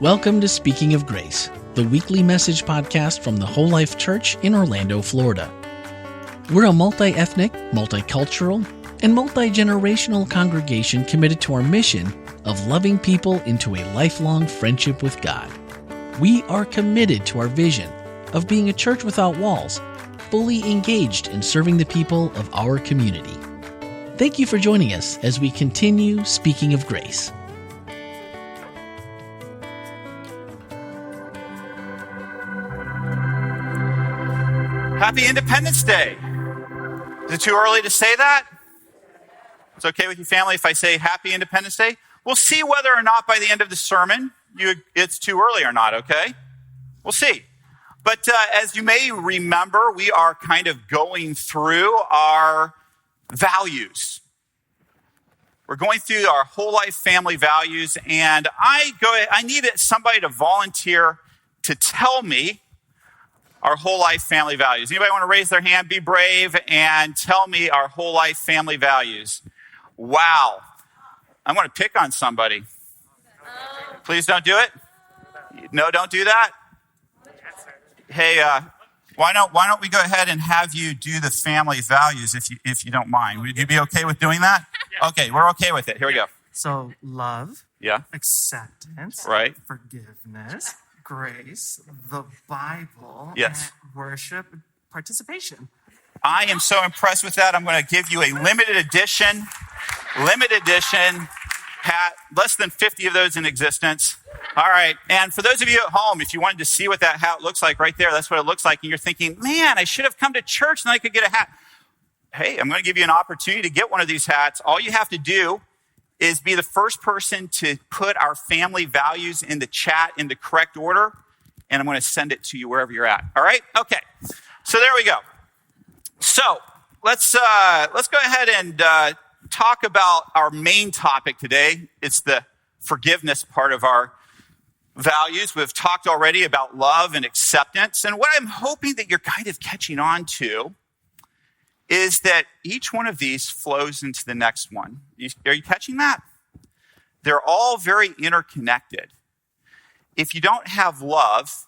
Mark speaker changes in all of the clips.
Speaker 1: Welcome to Speaking of Grace, the weekly message podcast from the Whole Life Church in Orlando, Florida. We're a multi-ethnic, multicultural, and multi-generational congregation committed to our mission of loving people into a lifelong friendship with God. We are committed to our vision of being a church without walls, fully engaged in serving the people of our community. Thank you for joining us as we continue Speaking of Grace.
Speaker 2: Happy Independence Day. Is it too early to say that? It's okay with you, family, if I say Happy Independence Day? We'll see whether or not by the end of the sermon it's too early or not, okay? We'll see. But as you may remember, we are kind of going through our values. We're going through our whole life family values, and I needed somebody to volunteer to tell me our whole life family values. Anybody want to raise their hand, be brave, and tell me our whole life family values? Wow. I'm going to pick on somebody. Please don't do it. No, don't do that. Hey, why don't we go ahead and have you do the family values if you don't mind? Would you be okay with doing that? Yeah. Okay, we're okay with it. Here we go.
Speaker 3: So love, acceptance,
Speaker 2: right,
Speaker 3: forgiveness, grace, the Bible,
Speaker 2: yes,
Speaker 3: and worship, participation.
Speaker 2: I am so impressed with that. I'm going to give you a limited edition hat. Less than 50 of those in existence. All right. And for those of you at home, if you wanted to see what that hat looks like right there, that's what it looks like. And you're thinking, man, I should have come to church and I could get a hat. Hey, I'm going to give you an opportunity to get one of these hats. All you have to do is be the first person to put our family values in the chat in the correct order. And I'm going to send it to you wherever you're at. All right? Okay. So there we go. So let's go ahead and talk about our main topic today. It's the forgiveness part of our values. We've talked already about love and acceptance. And what I'm hoping that you're kind of catching on to is that each one of these flows into the next one. Are you catching that? They're all very interconnected. If you don't have love,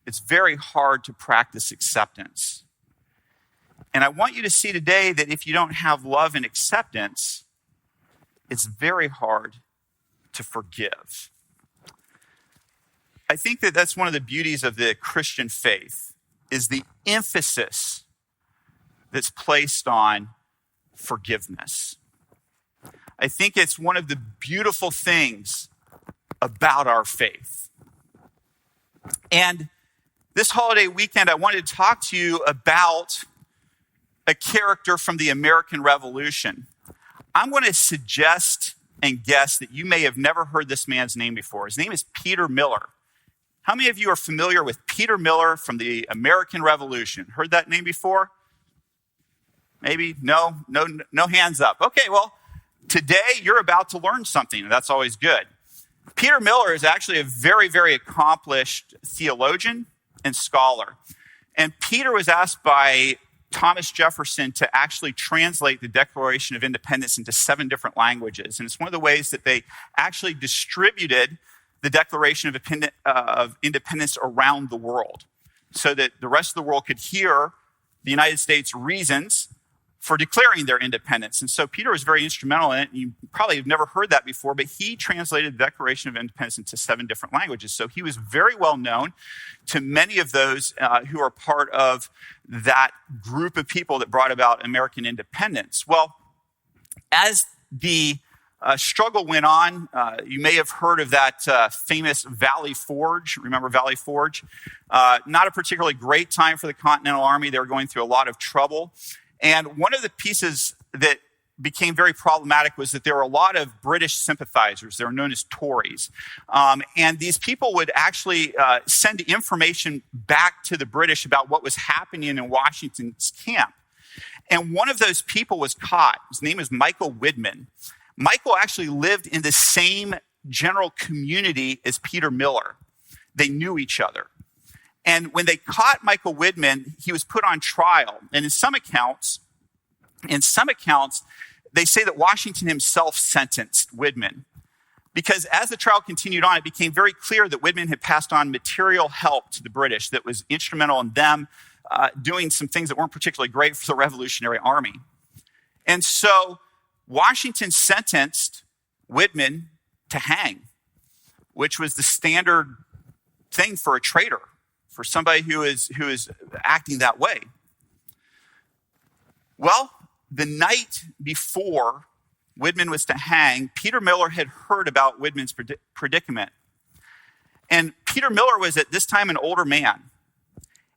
Speaker 2: it's very hard to practice acceptance. And I want you to see today that if you don't have love and acceptance, it's very hard to forgive. I think that that's one of the beauties of the Christian faith, is the emphasis that's placed on forgiveness. I think it's one of the beautiful things about our faith. And this holiday weekend, I wanted to talk to you about a character from the American Revolution. I'm going to suggest and guess that you may have never heard this man's name before. His name is Peter Miller. How many of you are familiar with Peter Miller from the American Revolution? Heard that name before? Maybe? No hands up. Okay, well, today you're about to learn something, and that's always good. Peter Miller is actually a very, very accomplished theologian and scholar. And Peter was asked by Thomas Jefferson to actually translate the Declaration of Independence into 7 different languages. And it's one of the ways that they actually distributed the Declaration of Independence around the world so that the rest of the world could hear the United States' reasons for declaring their independence. And so Peter was very instrumental in it. You probably have never heard that before, but he translated the Declaration of Independence into 7 different languages. So he was very well known to many of those who are part of that group of people that brought about American independence. Well, as the struggle went on, you may have heard of that famous Valley Forge. Remember Valley Forge? Not a particularly great time for the Continental Army. They were going through a lot of trouble. And one of the pieces that became very problematic was that there were a lot of British sympathizers. They were known as Tories. And these people would actually send information back to the British about what was happening in Washington's camp. And one of those people was caught. His name is Michael Whitman. Michael actually lived in the same general community as Peter Miller. They knew each other. And when they caught Michael Whitman, he was put on trial. And in some accounts, they say that Washington himself sentenced Whitman. Because as the trial continued on, it became very clear that Whitman had passed on material help to the British that was instrumental in them doing some things that weren't particularly great for the Revolutionary Army. And so Washington sentenced Whitman to hang, which was the standard thing for a traitor, for somebody who is acting that way. Well, the night before Whitman was to hang, Peter Miller had heard about Whitman's predicament. And Peter Miller was at this time an older man.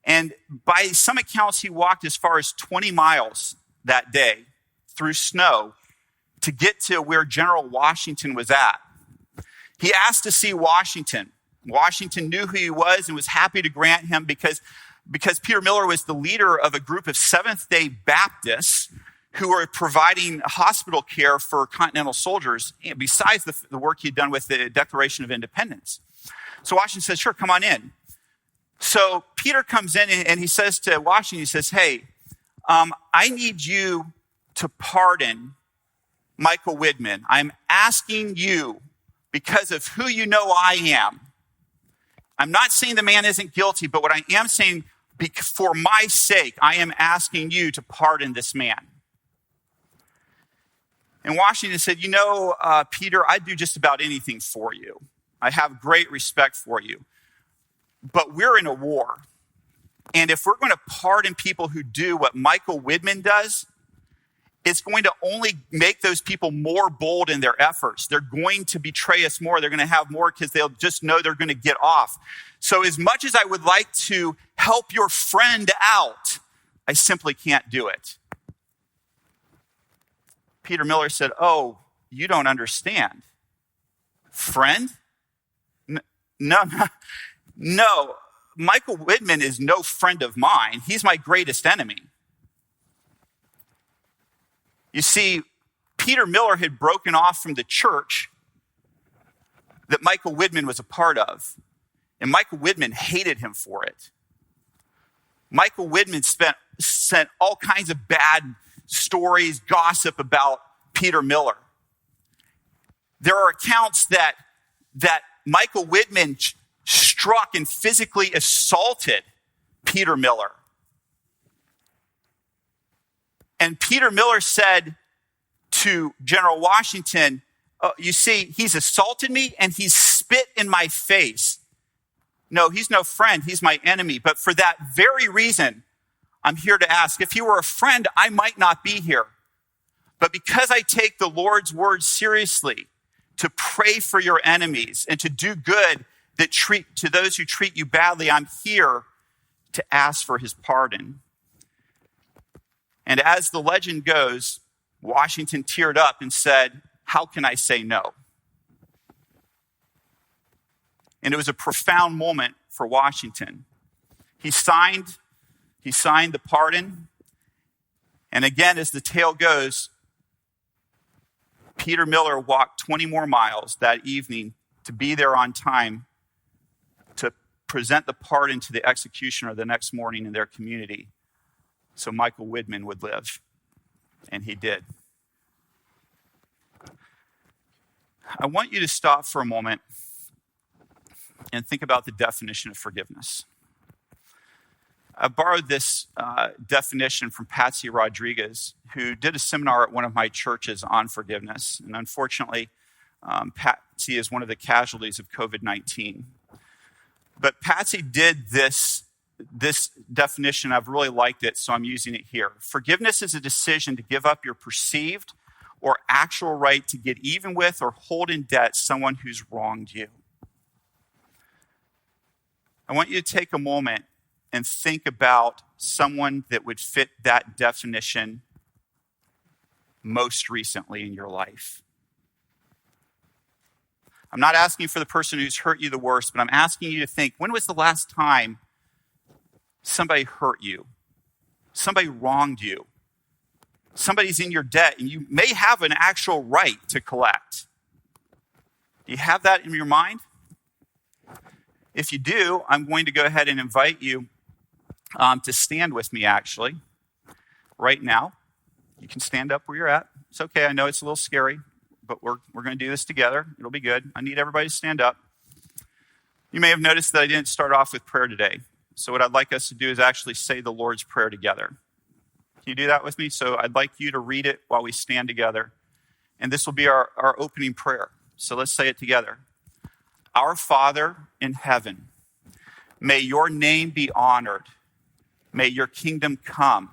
Speaker 2: And by some accounts, he walked as far as 20 miles that day through snow to get to where General Washington was at. He asked to see Washington. Washington knew who he was and was happy to grant him because Peter Miller was the leader of a group of Seventh-day Baptists who were providing hospital care for Continental soldiers, besides the work he'd done with the Declaration of Independence. So Washington says, sure, come on in. So Peter comes in and he says to Washington, he says, hey, I need you to pardon Michael Whitman. I'm asking you because of who you know I am. I'm not saying the man isn't guilty, but what I am saying, for my sake, I am asking you to pardon this man. And Washington said, Peter, I'd do just about anything for you. I have great respect for you. But we're in a war. And if we're going to pardon people who do what Michael Whitman does, it's going to only make those people more bold in their efforts. They're going to betray us more. They're going to have more because they'll just know they're going to get off. So as much as I would like to help your friend out, I simply can't do it. Peter Miller said, oh, you don't understand. Friend? No. Michael Whitman is no friend of mine. He's my greatest enemy. You see, Peter Miller had broken off from the church that Michael Whitman was a part of. And Michael Whitman hated him for it. Michael Whitman sent all kinds of bad stories, gossip about Peter Miller. There are accounts that Michael Whitman struck and physically assaulted Peter Miller. And Peter Miller said to General Washington, you see, he's assaulted me and he's spit in my face. No, he's no friend. He's my enemy. But for that very reason, I'm here to ask, if he were a friend, I might not be here. But because I take the Lord's word seriously, to pray for your enemies and to do good to those who treat you badly, I'm here to ask for his pardon. And as the legend goes, Washington teared up and said, how can I say no? And it was a profound moment for Washington. He signed the pardon. And again, as the tale goes, Peter Miller walked 20 more miles that evening to be there on time to present the pardon to the executioner the next morning in their community so Michael Whitman would live. And he did. I want you to stop for a moment and think about the definition of forgiveness. I borrowed this definition from Patsy Rodriguez, who did a seminar at one of my churches on forgiveness. And unfortunately, Patsy is one of the casualties of COVID-19. But Patsy did this definition. I've really liked it, so I'm using it here. Forgiveness is a decision to give up your perceived or actual right to get even with or hold in debt someone who's wronged you. I want you to take a moment and think about someone that would fit that definition most recently in your life. I'm not asking for the person who's hurt you the worst, but I'm asking you to think, when was the last time somebody hurt you? Somebody wronged you? Somebody's in your debt, and you may have an actual right to collect. Do you have that in your mind? If you do, I'm going to go ahead and invite you to stand with me, actually, right now. You can stand up where you're at. It's okay. I know it's a little scary. but we're going to do this together. It'll be good. I need everybody to stand up. You may have noticed that I didn't start off with prayer today. So what I'd like us to do is actually say the Lord's Prayer together. Can you do that with me? So I'd like you to read it while we stand together. And this will be our opening prayer. So let's say it together. Our Father in heaven, may your name be honored. May your kingdom come.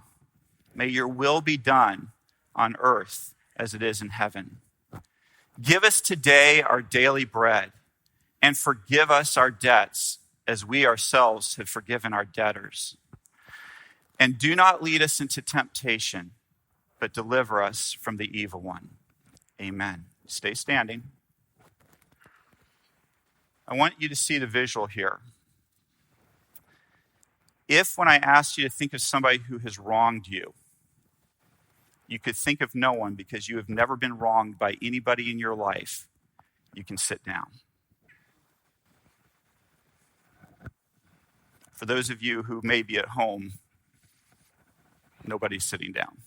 Speaker 2: May your will be done on earth as it is in heaven. Give us today our daily bread, and forgive us our debts as we ourselves have forgiven our debtors. And do not lead us into temptation, but deliver us from the evil one. Amen. Stay standing. I want you to see the visual here. If when I asked you to think of somebody who has wronged you, you could think of no one because you have never been wronged by anybody in your life, you can sit down. For those of you who may be at home, nobody's sitting down.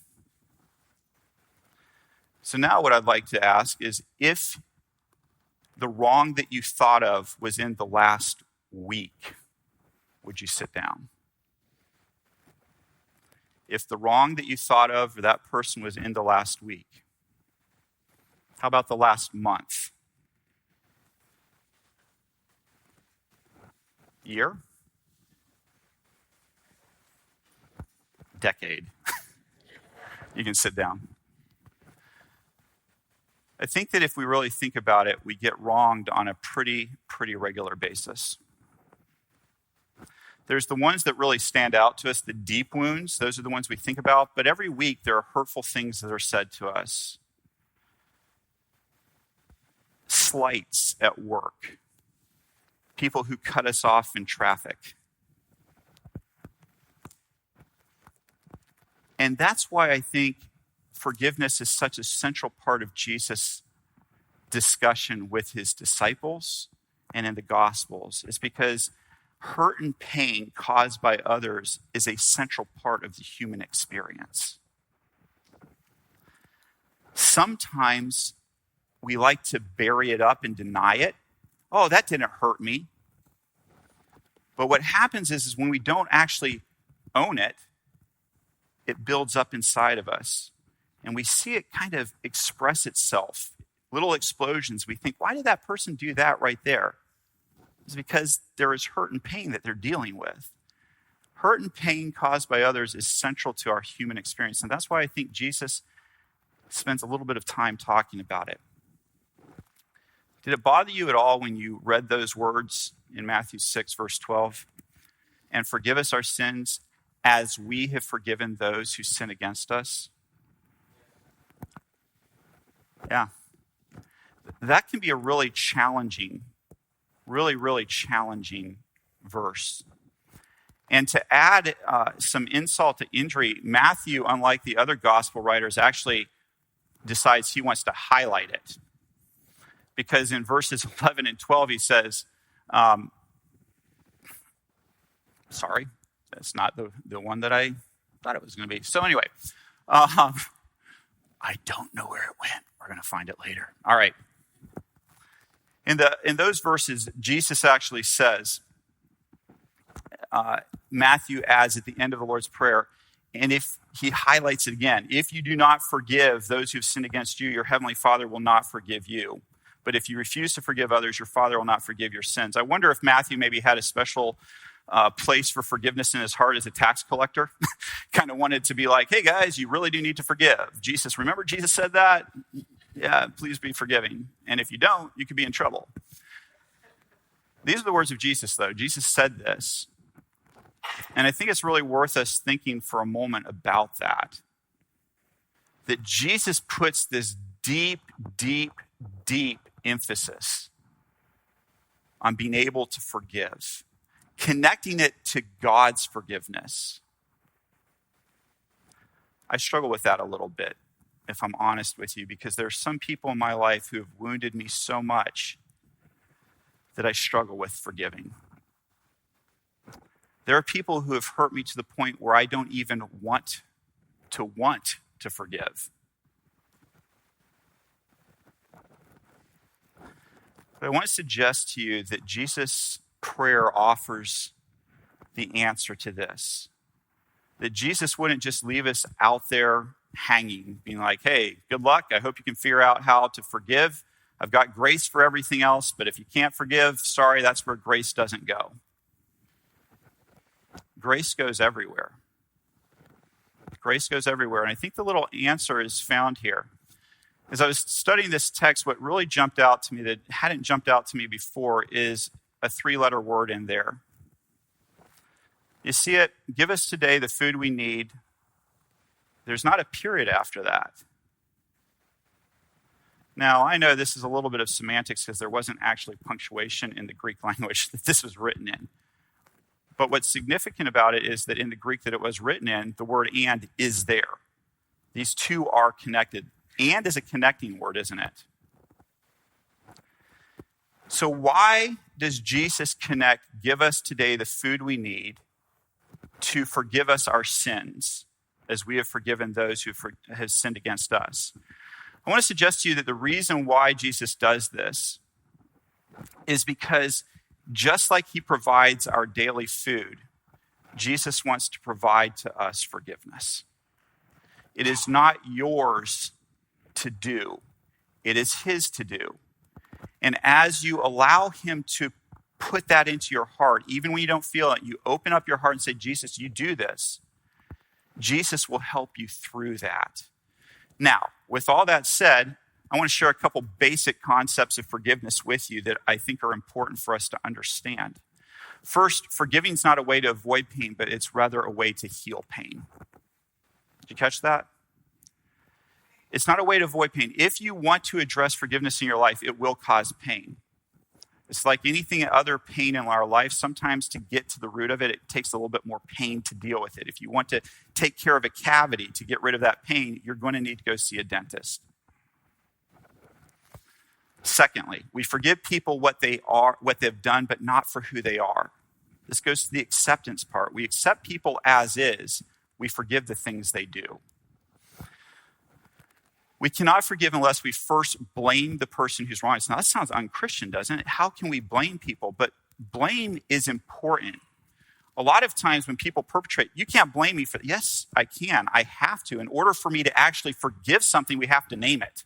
Speaker 2: So now what I'd like to ask is, if the wrong that you thought of was in the last week, would you sit down? If the wrong that you thought of for that person was in the last week, how about the last month? Year? Decade? You can sit down. I think that if we really think about it, we get wronged on a pretty regular basis. There's the ones that really stand out to us, the deep wounds. Those are the ones we think about. But every week there are hurtful things that are said to us. Slights at work. People who cut us off in traffic. And that's why I think forgiveness is such a central part of Jesus' discussion with his disciples and in the Gospels. It's because hurt and pain caused by others is a central part of the human experience. Sometimes we like to bury it up and deny it. Oh, that didn't hurt me. But what happens is when we don't actually own it, it builds up inside of us. And we see it kind of express itself. Little explosions. We think, why did that person do that right there? It's because there is hurt and pain that they're dealing with. Hurt and pain caused by others is central to our human experience. And that's why I think Jesus spends a little bit of time talking about it. Did it bother you at all when you read those words in Matthew 6, verse 12? And forgive us our sins as we have forgiven those who sin against us? Yeah. That can be a really challenging verse. And to add some insult to injury, Matthew, unlike the other gospel writers, actually decides he wants to highlight it. Because in verses 11 and 12, he says, sorry, that's not the one that I thought it was going to be. So anyway, I don't know where it went. We're going to find it later. All right. In those verses, Jesus actually says, Matthew adds at the end of the Lord's Prayer, and if he highlights it again, if you do not forgive those who've sinned against you, your heavenly Father will not forgive you. But if you refuse to forgive others, your Father will not forgive your sins. I wonder if Matthew maybe had a special place for forgiveness in his heart as a tax collector. Kind of wanted to be like, hey guys, you really do need to forgive. Jesus, remember Jesus said that? Yeah, please be forgiving. And if you don't, you could be in trouble. These are the words of Jesus, though. Jesus said this. And I think it's really worth us thinking for a moment about that. That Jesus puts this deep emphasis on being able to forgive, connecting it to God's forgiveness. I struggle with that a little bit, if I'm honest with you, because there are some people in my life who have wounded me so much that I struggle with forgiving. There are people who have hurt me to the point where I don't even want to forgive. But I want to suggest to you that Jesus' prayer offers the answer to this. That Jesus wouldn't just leave us out there hanging, being like, hey, good luck. I hope you can figure out how to forgive. I've got grace for everything else, but if you can't forgive, sorry, that's where grace doesn't go. Grace goes everywhere. Grace goes everywhere. And I think the little answer is found here. As I was studying this text, what really jumped out to me that hadn't jumped out to me before is a 3-letter word in there. You see it? Give us today the food we need. There's not a period after that. Now, I know this is a little bit of semantics because there wasn't actually punctuation in the Greek language that this was written in. But what's significant about it is that in the Greek that it was written in, the word and is there. These two are connected. And is a connecting word, isn't it? So why does Jesus connect, give us today the food we need to forgive us our sins as we have forgiven those who have sinned against us? I want to suggest to you that the reason why Jesus does this is because just like he provides our daily food, Jesus wants to provide to us forgiveness. It is not yours to do. It is his to do. And as you allow him to put that into your heart, even when you don't feel it, you open up your heart and say, Jesus, you do this. Jesus will help you through that. Now, with all that said, I want to share a couple basic concepts of forgiveness with you that I think are important for us to understand. First, forgiving is not a way to avoid pain, but it's rather a way to heal pain. Did you catch that? It's not a way to avoid pain. If you want to address forgiveness in your life, it will cause pain. It's like anything other pain in our life. Sometimes to get to the root of it, it takes a little bit more pain to deal with it. If you want to take care of a cavity to get rid of that pain, you're going to need to go see a dentist. Secondly, we forgive people what they are, what they've done, but not for who they are. This goes to the acceptance part. We accept people as is. We forgive the things they do. We cannot forgive unless we first blame the person who's wrong. Now, that sounds unchristian, doesn't it? How can we blame people? But blame is important. A lot of times when people perpetrate, you can't blame me for that. Yes, I can. I have to. In order for me to actually forgive something, we have to name it.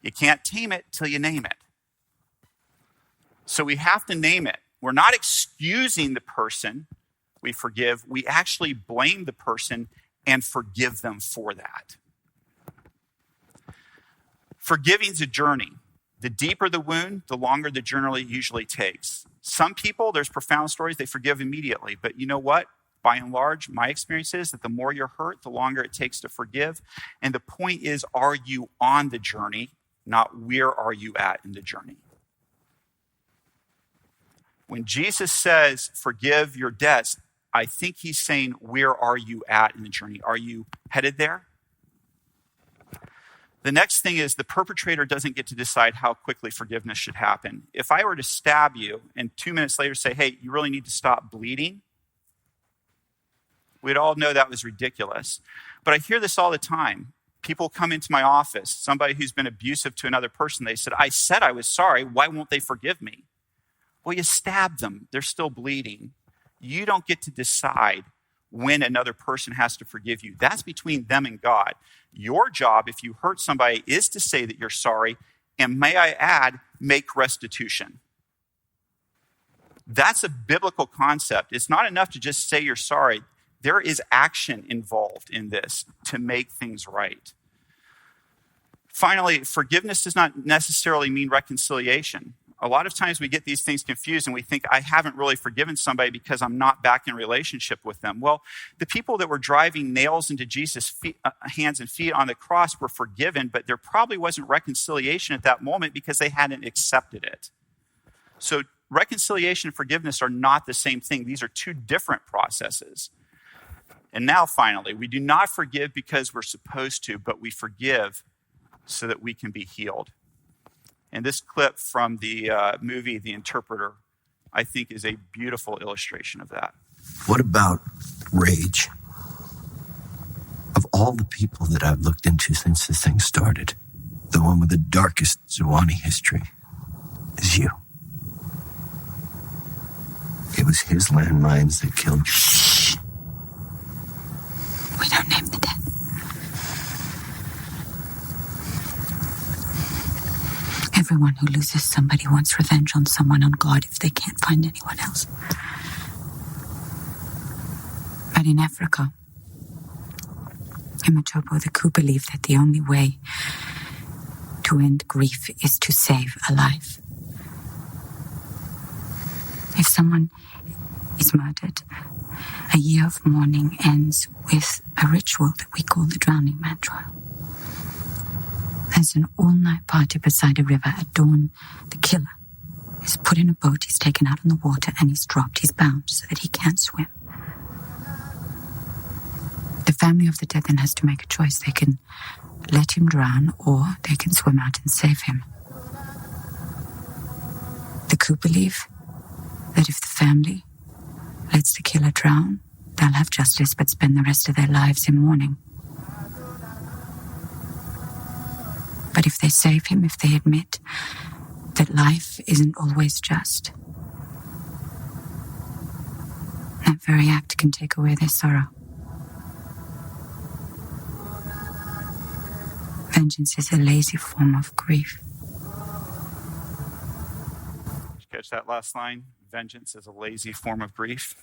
Speaker 2: You can't tame it till you name it. So we have to name it. We're not excusing the person we forgive. We actually blame the person and forgive them for that. Forgiving is a journey. The deeper the wound, the longer the journey usually takes. Some people, there's profound stories, they forgive immediately. But you know what? By and large, my experience is that the more you're hurt, the longer it takes to forgive. And the point is, are you on the journey, not where are you at in the journey? When Jesus says, forgive your debts, I think he's saying, where are you at in the journey? Are you headed there? The next thing is the perpetrator doesn't get to decide how quickly forgiveness should happen. If I were to stab you and 2 minutes later say, hey, you really need to stop bleeding, we'd all know that was ridiculous. But I hear this all the time. People come into my office, somebody who's been abusive to another person, they said I was sorry, why won't they forgive me? Well, you stabbed them, they're still bleeding. You don't get to decide when another person has to forgive you. That's between them and God. Your job, if you hurt somebody, is to say that you're sorry, and may I add, make restitution. That's a biblical concept. It's not enough to just say you're sorry. There is action involved in this to make things right. Finally, forgiveness does not necessarily mean reconciliation. A lot of times we get these things confused and we think, I haven't really forgiven somebody because I'm not back in relationship with them. Well, the people that were driving nails into Jesus' hands and feet on the cross were forgiven, but there probably wasn't reconciliation at that moment because they hadn't accepted it. So reconciliation and forgiveness are not the same thing. These are two different processes. And now finally, we do not forgive because we're supposed to, but we forgive so that we can be healed. And this clip from the movie, The Interpreter, I think is a beautiful illustration of that.
Speaker 4: What about rage? Of all the people that I've looked into since this thing started, the one with the darkest Zowani history, is you. It was his landmines that killed you.
Speaker 5: Shh. We don't name the dead. Everyone who loses somebody wants revenge on someone, on God, if they can't find anyone else. But in Africa, in Matopo, the Ku believe that the only way to end grief is to save a life. If someone is murdered, a year of mourning ends with a ritual that we call the Drowning Man trial. There's an all-night party beside a river. At dawn, the killer is put in a boat, he's taken out on the water, and he's dropped. He's bound so that he can't swim. The family of the dead then has to make a choice. They can let him drown, or they can swim out and save him. The Ku believe that if the family lets the killer drown, they'll have justice but spend the rest of their lives in mourning. But if they save him, if they admit that life isn't always just, that very act can take away their sorrow. Vengeance is a lazy form of grief.
Speaker 2: Did you catch that last line? Vengeance is a lazy form of grief.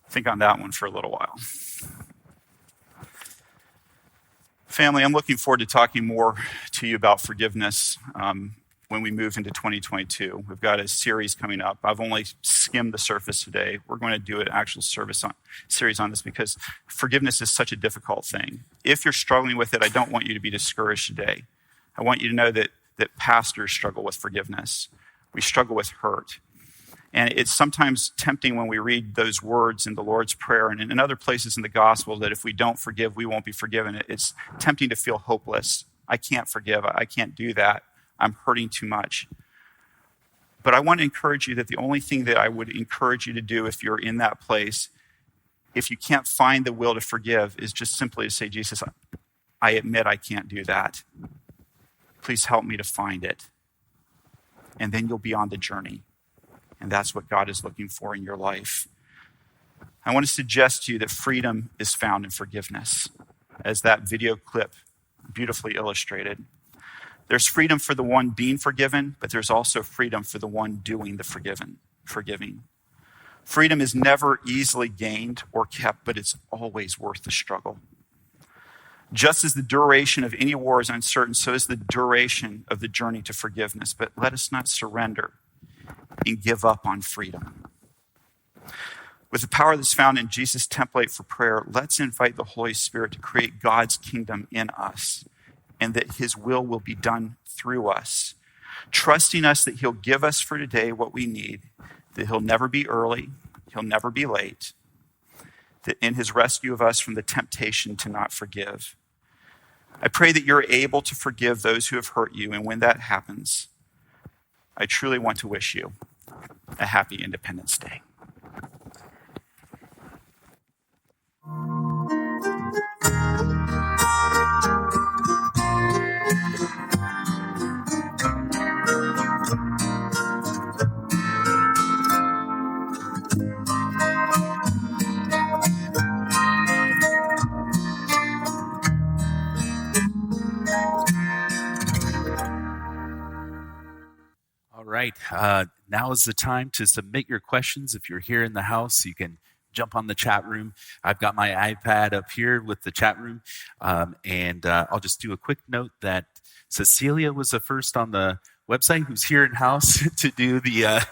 Speaker 2: Think on that one for a little while. Family, I'm looking forward to talking more to you about forgiveness when we move into 2022. We've got a series coming up. I've only skimmed the surface today. We're going to do an actual series on this because forgiveness is such a difficult thing. If you're struggling with it, I don't want you to be discouraged today. I want you to know that pastors struggle with forgiveness. We struggle with hurt. And it's sometimes tempting when we read those words in the Lord's Prayer and in other places in the gospel that if we don't forgive, we won't be forgiven. It's tempting to feel hopeless. I can't forgive. I can't do that. I'm hurting too much. But I want to encourage you that the only thing that I would encourage you to do if you're in that place, if you can't find the will to forgive, is just simply to say, Jesus, I admit I can't do that. Please help me to find it. And then you'll be on the journey. And that's what God is looking for in your life. I want to suggest to you that freedom is found in forgiveness, as that video clip beautifully illustrated. There's freedom for the one being forgiven, but there's also freedom for the one doing the forgiving. Freedom is never easily gained or kept, but it's always worth the struggle. Just as the duration of any war is uncertain, so is the duration of the journey to forgiveness. But let us not surrender and give up on freedom. With the power that's found in Jesus' template for prayer, let's invite the Holy Spirit to create God's kingdom in us and that his will be done through us, trusting us that he'll give us for today what we need, that he'll never be early, he'll never be late, that in his rescue of us from the temptation to not forgive. I pray that you're able to forgive those who have hurt you, and when that happens, I truly want to wish you a happy Independence Day.
Speaker 6: All right. Now is the time to submit your questions. If you're here in the house, you can jump on the chat room. I've got my iPad up here with the chat room. And I'll just do a quick note that Cecilia was the first on the website who's here in house to do the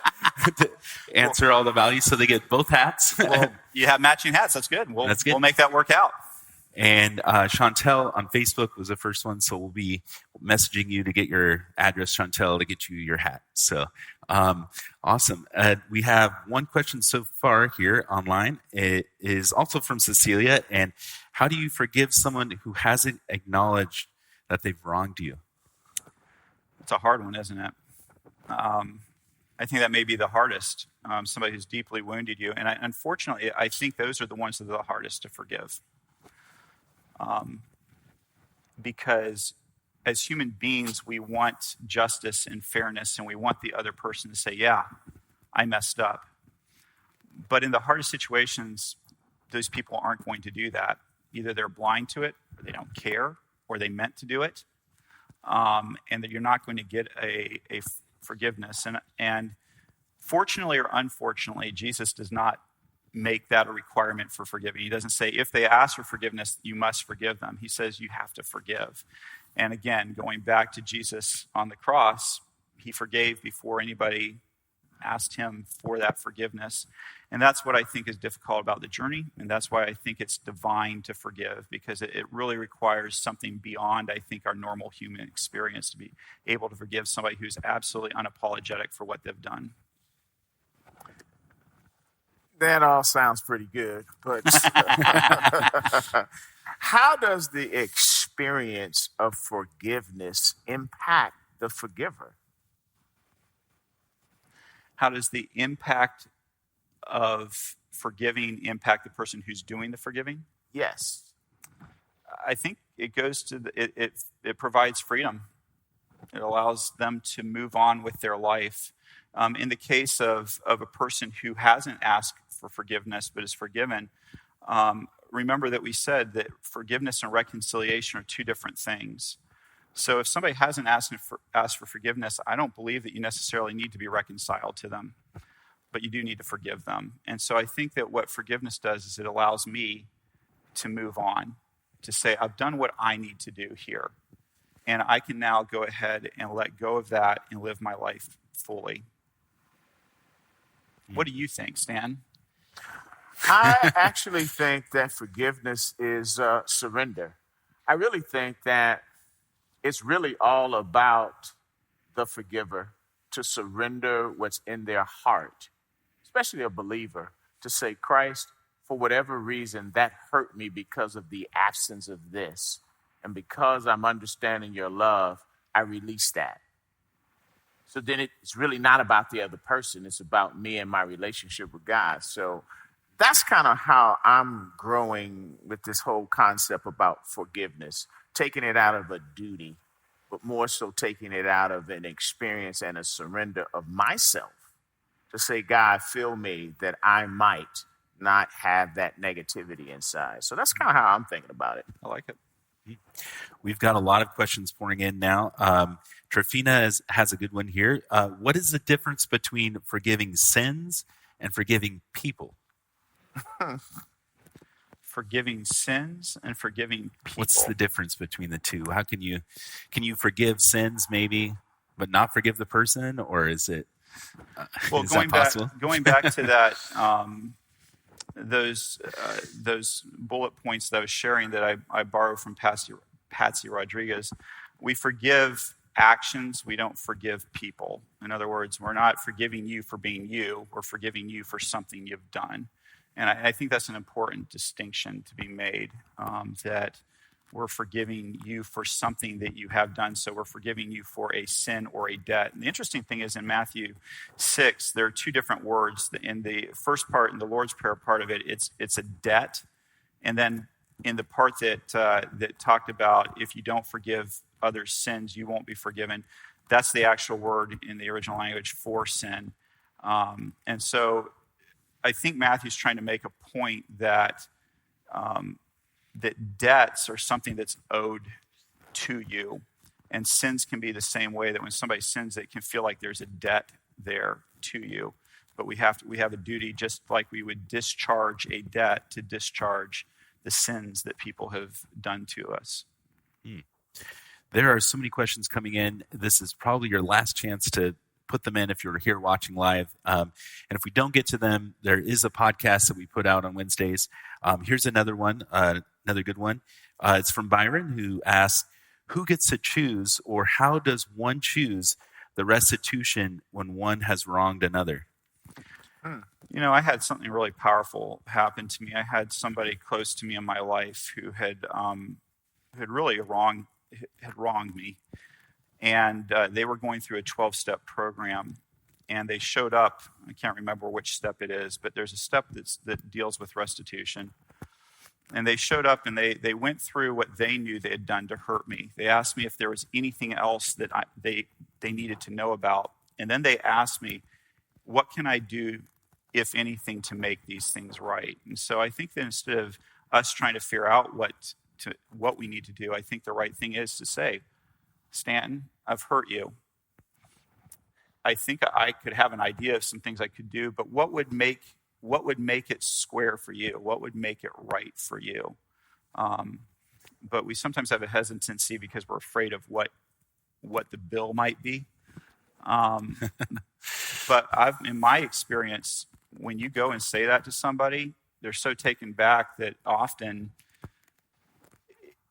Speaker 6: to answer all the values. So they get both hats.
Speaker 2: Well, you have matching hats. That's good.
Speaker 6: That's good.
Speaker 2: We'll make that work out.
Speaker 6: And Chantel on Facebook was the first one, so we'll be messaging you to get your address, Chantel, to get you your hat. So awesome. We have one question so far here online. It is also from Cecilia. And how do you forgive someone who hasn't acknowledged that they've wronged you?
Speaker 2: It's a hard one, isn't it? I think that may be the hardest. Somebody who's deeply wounded you. And unfortunately, I think those are the ones that are the hardest to forgive. Because as human beings, we want justice and fairness, and we want the other person to say, yeah, I messed up. But in the hardest situations, those people aren't going to do that. Either they're blind to it, or they don't care, or they meant to do it, and that you're not going to get a forgiveness. And fortunately or unfortunately, Jesus does not make that a requirement for forgiving. He doesn't say, if they ask for forgiveness, you must forgive them. He says you have to forgive. And again, going back to Jesus on the cross, he forgave before anybody asked him for that forgiveness. And that's what I think is difficult about the journey. And that's why I think it's divine to forgive, because it really requires something beyond, I think, our normal human experience to be able to forgive somebody who's absolutely unapologetic for what they've done.
Speaker 7: That all sounds pretty good, but how does the experience of forgiveness impact the forgiver?
Speaker 2: How does the impact of forgiving impact the person who's doing the forgiving?
Speaker 7: Yes.
Speaker 2: I think it goes to it provides freedom. It allows them to move on with their life. In the case of a person who hasn't asked for forgiveness but is forgiven, remember that we said that forgiveness and reconciliation are two different things. So if somebody hasn't asked for forgiveness, I don't believe that you necessarily need to be reconciled to them, but you do need to forgive them. And so I think that what forgiveness does is it allows me to move on, to say, I've done what I need to do here. And I can now go ahead and let go of that and live my life fully. What do you think, Stan?
Speaker 7: I actually think that forgiveness is surrender. I really think that it's really all about the forgiver to surrender what's in their heart, especially a believer, to say, Christ, for whatever reason, that hurt me because of the absence of this. And because I'm understanding your love, I release that. So then it's really not about the other person. It's about me and my relationship with God. So that's kind of how I'm growing with this whole concept about forgiveness, taking it out of a duty, but more so taking it out of an experience and a surrender of myself to say, God, fill me that I might not have that negativity inside. So that's kind of how I'm thinking about it.
Speaker 2: I like it.
Speaker 6: We've got a lot of questions pouring in now. Trifina has a good one here. What is the difference between forgiving sins and forgiving people?
Speaker 2: Forgiving sins and forgiving people.
Speaker 6: What's the difference between the two? How can you forgive sins maybe, but not forgive the person, or is it?
Speaker 2: Well,
Speaker 6: is that possible?
Speaker 2: Going back to that, those bullet points that I was sharing that I borrowed from Patsy Rodriguez. We forgive actions, we don't forgive people. In other words, we're not forgiving you for being you, we're forgiving you for something you've done. And I think that's an important distinction to be made, that we're forgiving you for something that you have done, so we're forgiving you for a sin or a debt. And the interesting thing is in Matthew 6, there are two different words. In the first part, in the Lord's Prayer part of it, it's a debt. And then in the part that talked about if you don't forgive others' sins, you won't be forgiven, that's the actual word in the original language for sin. And so I think Matthew's trying to make a point that that debts are something that's owed to you, and sins can be the same way, that when somebody sins, it can feel like there's a debt there to you. But we have a duty, just like we would discharge a debt, to discharge the sins that people have done to us.
Speaker 6: There are so many questions coming in. This is probably your last chance to put them in if you're here watching live. And if we don't get to them, there is a podcast that we put out on Wednesdays. Here's another one, another good one. It's from Byron, who asks, who gets to choose, or how does one choose the restitution when one has wronged another?
Speaker 2: You know, I had something really powerful happen to me. I had somebody close to me in my life who had really wronged me. And they were going through a 12-step program, and they showed up. I can't remember which step it is, but there's a step that deals with restitution. And they showed up and they went through what they knew they had done to hurt me. They asked me if there was anything else that they needed to know about. And then they asked me, what can I do, if anything, to make these things right? And so I think that instead of us trying to figure out what we need to do, I think the right thing is to say, Stanton, I've hurt you. I think I could have an idea of some things I could do, but what would make it square for you? What would make it right for you? But we sometimes have a hesitancy because we're afraid of what the bill might be. But in my experience, when you go and say that to somebody, they're so taken back that often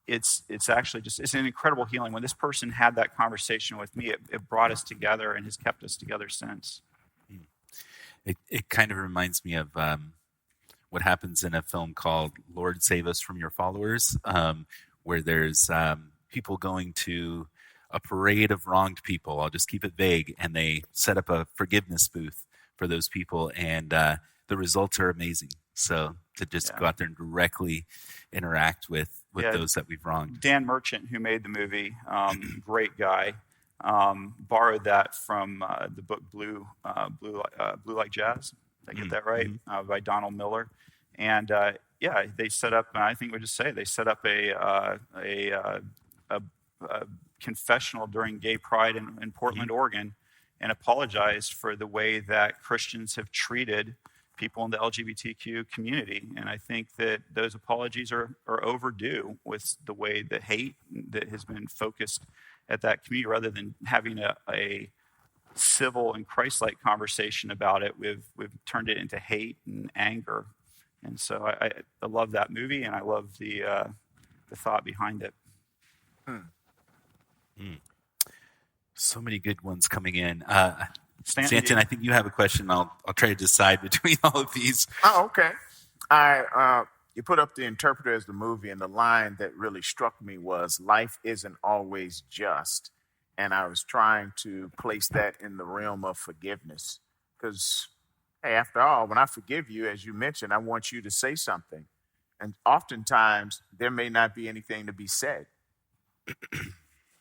Speaker 2: it's actually it's an incredible healing. When this person had that conversation with me, it brought us together and has kept us together since.
Speaker 6: It kind of reminds me of what happens in a film called Lord Save Us from Your Followers, where there's people going to a parade of wronged people. I'll just keep it vague. And they set up a forgiveness booth for those people. And the results are amazing. So to just go out there and directly interact with those that we've wronged.
Speaker 2: Dan Merchant, who made the movie, great guy, borrowed that from the book Blue Like Jazz. Did I get that right? Mm-hmm. By Donald Miller. And they set up, I think we just say, they set up a confessional during Gay Pride in Portland, mm-hmm. Oregon, and apologized for the way that Christians have treated people in the LGBTQ community. And I think that those apologies are overdue with the way the hate that has been focused at that community. Rather than having a civil and Christ-like conversation about it, we've turned it into hate and anger. And so I love that movie, and I love the thought behind it.
Speaker 6: So many good ones coming in. Stanton, I think you have a question. I'll try to decide between all of these.
Speaker 7: Oh, okay. You put up The Interpreter as the movie, and the line that really struck me was, life isn't always just. And I was trying to place that in the realm of forgiveness. Because, hey, after all, when I forgive you, as you mentioned, I want you to say something. And oftentimes, there may not be anything to be said.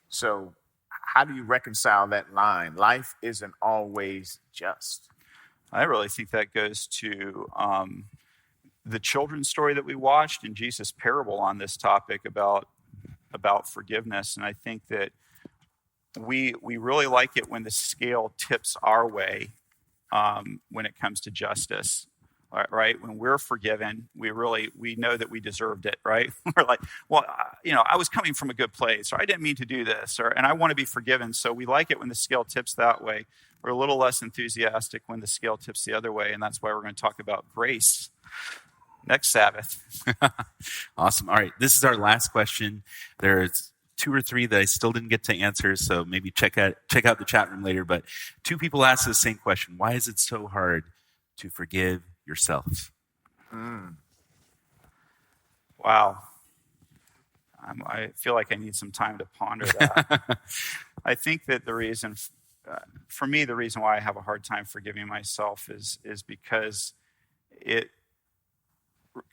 Speaker 7: So how do you reconcile that line? Life isn't always just.
Speaker 2: I really think that goes to the children's story that we watched and Jesus' parable on this topic about forgiveness. And I think that we really like it when the scale tips our way when it comes to justice. Right? When we're forgiven, we know that we deserved it, right? We're like, well, I was coming from a good place, or I didn't mean to do this, and I want to be forgiven. So we like it when the scale tips that way. We're a little less enthusiastic when the scale tips the other way, and that's why we're going to talk about grace next Sabbath.
Speaker 6: Awesome. All right, this is our last question. There's 2 or 3 that I still didn't get to answer, so maybe check out the chat room later. But 2 people asked the same question: why is it so hard to forgive yourself?
Speaker 2: Wow. I feel like I need some time to ponder that. I think that the reason, for me, the reason why I have a hard time forgiving myself is because it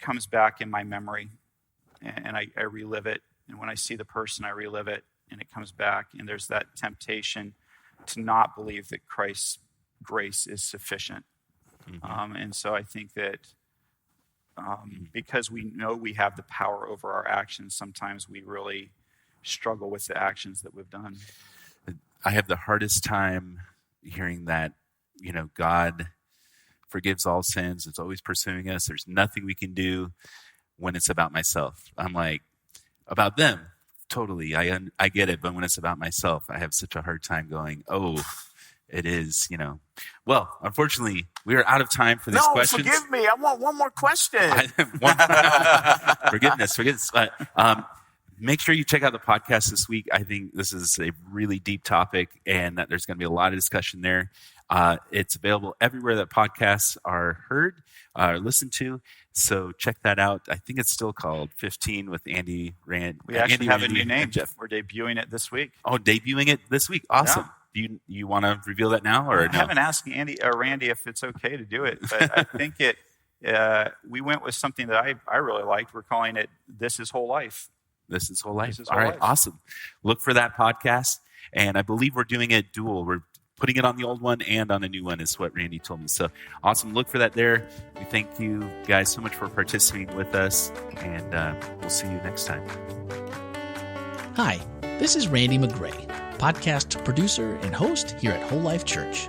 Speaker 2: comes back in my memory, and I relive it. And when I see the person, I relive it, and it comes back. And there's that temptation to not believe that Christ's grace is sufficient. Mm-hmm. And so I think that because we know we have the power over our actions, sometimes we really struggle with the actions that we've done.
Speaker 6: I have the hardest time hearing that, God forgives all sins. It's always pursuing us. There's nothing we can do when it's about myself. I'm like, about them, totally. I get it. But when it's about myself, I have such a hard time going, it is, Well, unfortunately, we are out of time for these questions.
Speaker 7: No, forgive me. I want one more question.
Speaker 6: Forgiveness. Make sure you check out the podcast this week. I think this is a really deep topic, and that there's going to be a lot of discussion there. It's available everywhere that podcasts are heard or listened to. So check that out. I think it's still called 15 with Andy Rand.
Speaker 2: We actually have a new name, Jeff. We're debuting it this week.
Speaker 6: Oh, debuting it this week. Awesome. Yeah. You want to reveal that now, or
Speaker 2: I haven't asked Randy if it's okay to do it, but I think it we went with something that I really liked. We're calling it This is Whole Life.
Speaker 6: This is Whole Life.
Speaker 2: This is Whole Life.
Speaker 6: Awesome. Look for that podcast. And I believe we're doing it dual. We're putting it on the old one and on a new one is what Randy told me. So awesome. Look for that there. We thank you guys so much for participating with us. And we'll see you next time.
Speaker 1: Hi, this is Randy McGray, podcast producer and host here at Whole Life Church.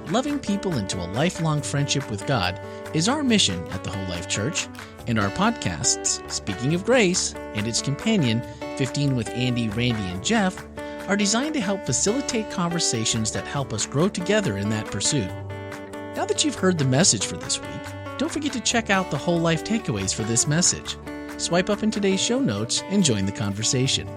Speaker 1: Loving people into a lifelong friendship with God is our mission at the Whole Life Church, and our podcasts, Speaking of Grace, and its companion, 15 with Andy, Randy, and Jeff, are designed to help facilitate conversations that help us grow together in that pursuit. Now that you've heard the message for this week, don't forget to check out the Whole Life takeaways for this message. Swipe up in today's show notes and join the conversation.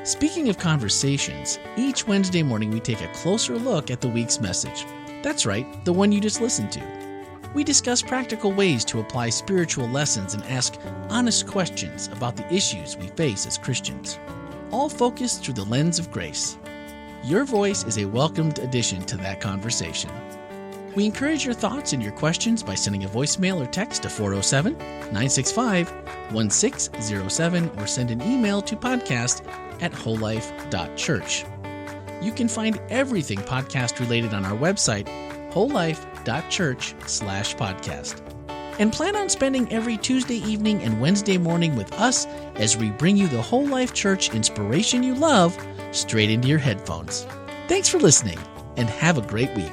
Speaker 1: Speaking of conversations, each Wednesday morning we take a closer look at the week's message. That's right, the one you just listened to. We discuss practical ways to apply spiritual lessons and ask honest questions about the issues we face as Christians, all focused through the lens of grace. Your voice is a welcomed addition to that conversation. We encourage your thoughts and your questions by sending a voicemail or text to 407-965-1607 or send an email to podcast@wholelife.church. You can find everything podcast related on our website, wholelife.church/podcast. And plan on spending every Tuesday evening and Wednesday morning with us as we bring you the Whole Life Church inspiration you love straight into your headphones. Thanks for listening and have a great week.